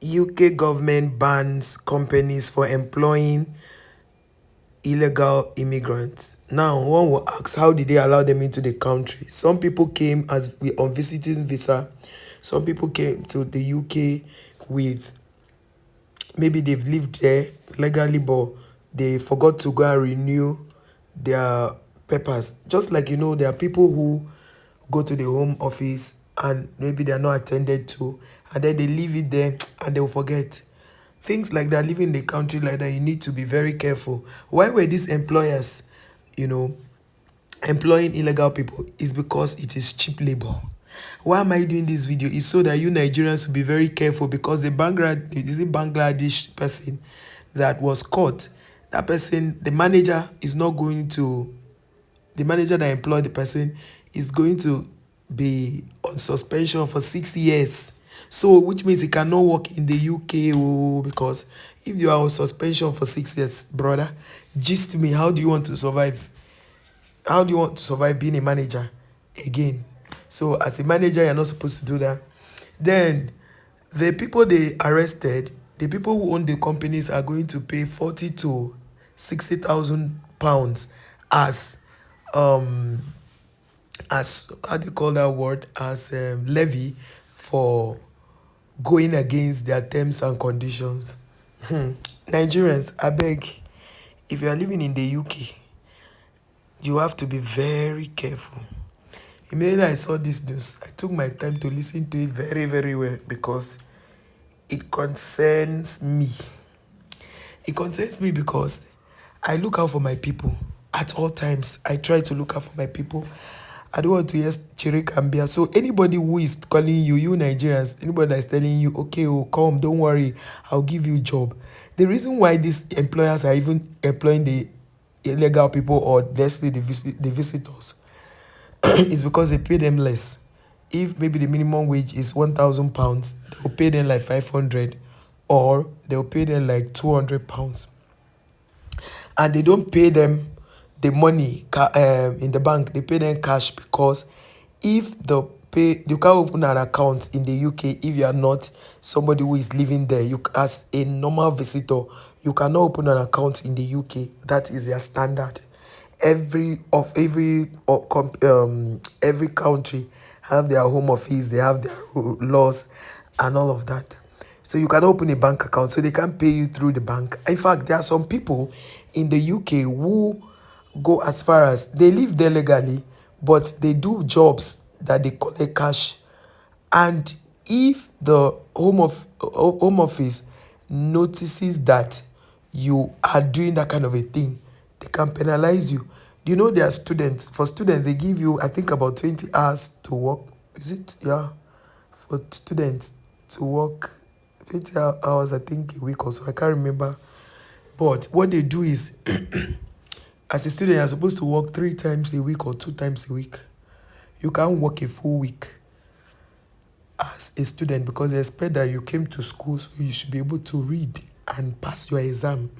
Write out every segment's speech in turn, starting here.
UK government bans companies for employing illegal immigrants. Now, one will ask, how did they allow them into the country? Some people came on visiting visa. Some people came to the UK with, maybe they've lived there legally, but they forgot to go and renew their papers. Just like, there are people who go to the home office and maybe they are not attended to, and then they leave it there and they'll forget. Things like that, living in the country like that, you need to be very careful. Why were these employers, you know, employing illegal people? Is because it is cheap labor. Why am I doing this video? Is so that you Nigerians will be very careful, because the Bangladesh person that was caught, that person, the manager that employed the person is going to be on suspension for 6 years. So, which means he cannot work in the UK. Oh, because if you are on suspension for 6 years, brother, gist me, how do you want to survive? How do you want to survive being a manager again? So as a manager, you're not supposed to do that. Then the people they arrested, the people who own the companies, are going to pay 40 to 60,000 pounds as um how do you call that word, as levy for going against their terms and conditions. Nigerians, I beg, if you are living in the UK, you have to be very careful. Immediately I saw this news, I took my time to listen to it very, very well, because it concerns me. It concerns me because I look out for my people at all times. I try to look out for my people. I don't want to hear Chirek and Bia. So anybody who is calling you, you Nigerians, anybody that is telling you, okay, oh, come, don't worry, I'll give you a job. The reason why these employers are even employing the illegal people, or let's say the visitors, is because they pay them less. If maybe the minimum wage is £1,000, they'll pay them like 500, or they'll pay them like £200, and they don't pay them the money in the bank. They pay them cash, because if you can't open an account in the UK if you are not somebody who is living there. You, as a normal visitor, you cannot open an account in the UK. That is their standard. Every country have their home office, they have their laws and all of that. So you can open a bank account, so they can pay you through the bank. In fact, there are some people in the UK who go as far as, they live there legally, but they do jobs that they collect cash. And if the home office notices that you are doing that kind of a thing, they can penalize you. Do you know there are students? For students, they give you, I think, about 20 hours to work. Is it? Yeah. For students to work 20 hours, I think, a week or so. I can't remember. But what they do is, as a student, you're supposed to work 3 times a week or 2 times a week. You can't work a full week as a student, because they expect that you came to school, so you should be able to read and pass your exam.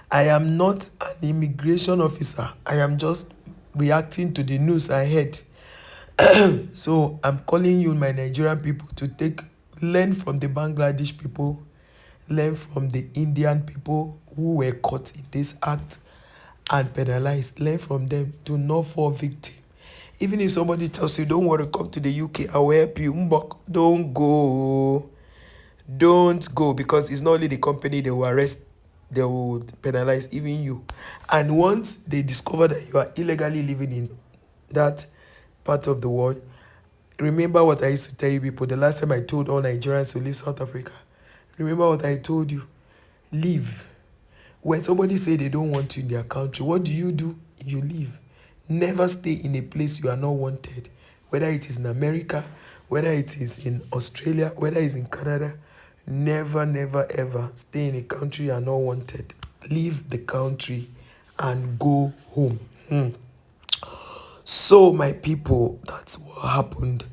I am not an immigration officer. I am just reacting to the news I heard. So I'm calling you, my Nigerian people, to learn from the Bangladesh people, learn from the Indian people who were caught in this act and penalized. Learn from them. Do not fall victim. Even if somebody tells you, don't worry, come to the UK, I will help you, don't go. Don't go, because it's not only the company they will arrest, they will penalize even you. And once they discover that you are illegally living in that part of the world, remember what I used to tell you people the last time I told all Nigerians to leave South Africa. Remember what I told you. Leave. When somebody say they don't want you in their country, what do? You leave. Never stay in a place you are not wanted. Whether it is in America, whether it is in Australia, whether it's in Canada, never, never, ever stay in a country you are not wanted. Leave the country and go home. So, my people, that's what happened.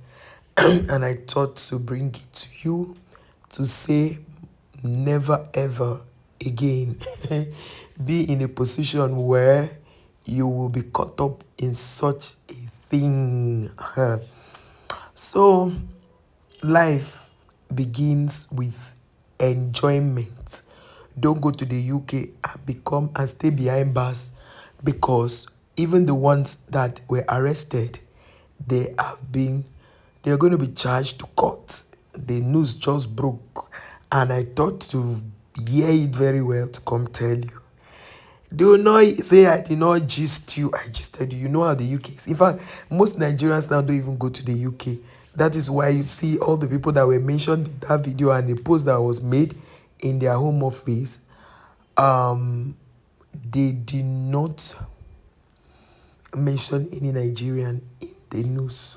And I thought to bring it to you to say, never, ever again be in a position where you will be caught up in such a thing. So, life begins with enjoyment. Don't go to the UK and become and stay behind bars, because even the ones that were arrested, they have been they're going to be charged to court. The news just broke, and I thought to hear it very well to come tell you. Do not say I did not gist you. I gisted you. You know how the UK is. In fact, most Nigerians now don't even go to the UK. That is why you see all the people that were mentioned in that video and the post that was made in their home office. They did not mention any Nigerian in the news.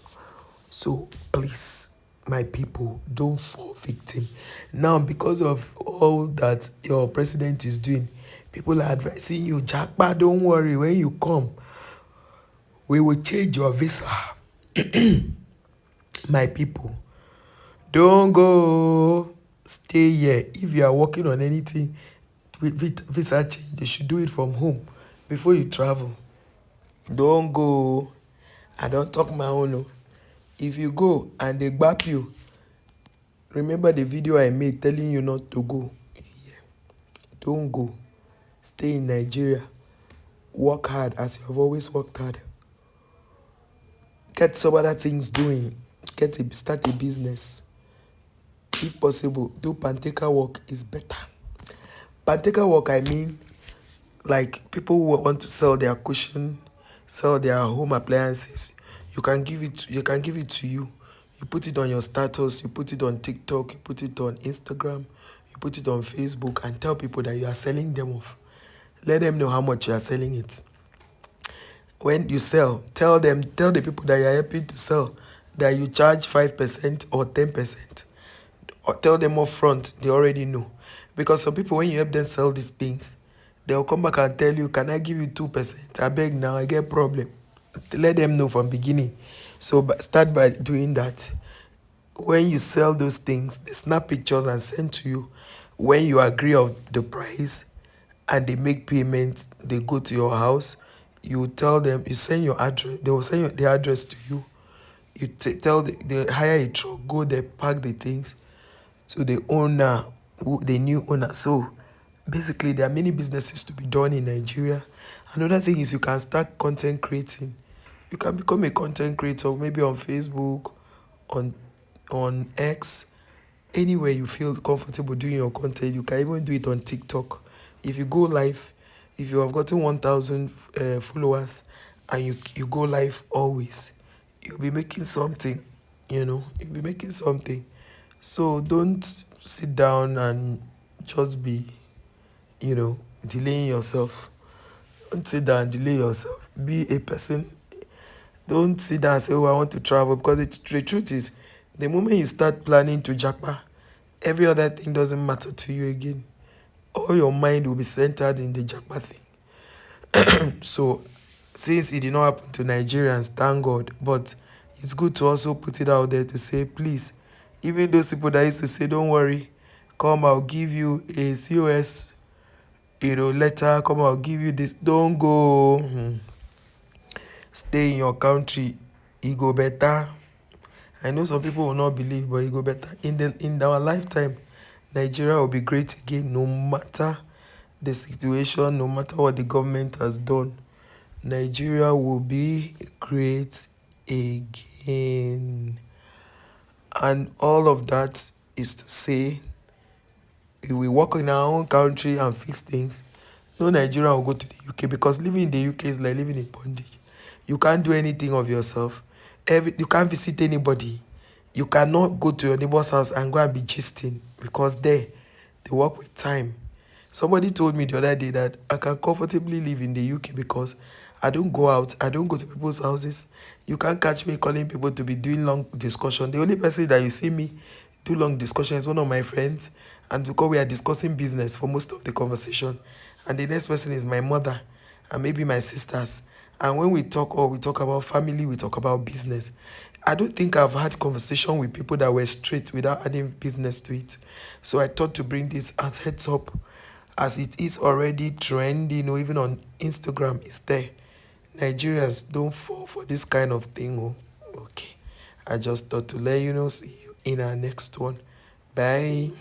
So please, my people, don't fall victim. Now, because of all that your president is doing, people are advising you, Jackpa, don't worry, when you come, we will change your visa. My people, don't go. Stay here. If you are working on anything with visa change, you should do it from home before you travel. Don't go. I don't talk my own. Oh. If you go and they gbap you, remember the video I made telling you not to go. Yeah. Don't go. Stay in Nigeria. Work hard as you have always worked hard. Get some other things doing. Start a business. If possible, do pantaker work is better. Pantaker work, I mean, like people who want to sell their cushion, sell their home appliances. You can give it to you. You put it on your status, you put it on TikTok, you put it on Instagram, you put it on Facebook, and tell people that you are selling them off. Let them know how much you are selling it. When you sell, tell the people that you are helping to sell that you charge 5% or 10%. Or tell them up front, they already know. Because some people, when you help them sell these things, they'll come back and tell you, can I give you 2%? I beg now, I get problem. Let them know from beginning. So start by doing that. When you sell those things, they snap pictures and send to you. When you agree of the price and they make payment, they go to your house. You tell them, you send your address, they will send the address to you. You tell they hire a truck, go there, pack the things to the owner, the new owner. So basically, there are many businesses to be done in Nigeria. Another thing is you can start content creating. You can become a content creator, maybe on Facebook, on X, anywhere you feel comfortable doing your content. You can even do it on TikTok. If you go live, if you have gotten 1,000 followers and you go live always, you'll be making something, you'll be making something. So don't sit down and just be, delaying yourself. Don't sit down and delay yourself. Be a person. Don't sit down and say, oh, I want to travel. Because the truth is, the moment you start planning to jackpot, every other thing doesn't matter to you again. All your mind will be centered in the jackpot thing. So, since it did not happen to Nigerians, thank God. But it's good to also put it out there to say, please, even those people that used to say, don't worry, come, I'll give you a COS, letter, come, I'll give you this. Don't go. Stay in your country. It go better. I know some people will not believe, but it go better. In our lifetime, Nigeria will be great again, no matter the situation, no matter what the government has done. Nigeria will be great again. And all of that is to say, if we work in our own country and fix things, no Nigerian will go to the UK, because living in the UK is like living in bondage. You can't do anything of yourself. You can't visit anybody. You cannot go to your neighbor's house and go and be gisting, because they work with time. Somebody told me the other day that I can comfortably live in the UK because I don't go out. I don't go to people's houses. You can't catch me calling people to be doing long discussion. The only person that you see me do long discussion is one of my friends, and because we are discussing business for most of the conversation. And the next person is my mother and maybe my sisters. And when we talk about family, we talk about business. I don't think I've had conversation with people that were straight without adding business to it. So I thought to bring this as heads up, as it is already trending, even on Instagram, it's there. Nigerians, don't fall for this kind of thing. Oh. Okay. I just thought to let you know. See you in our next one. Bye.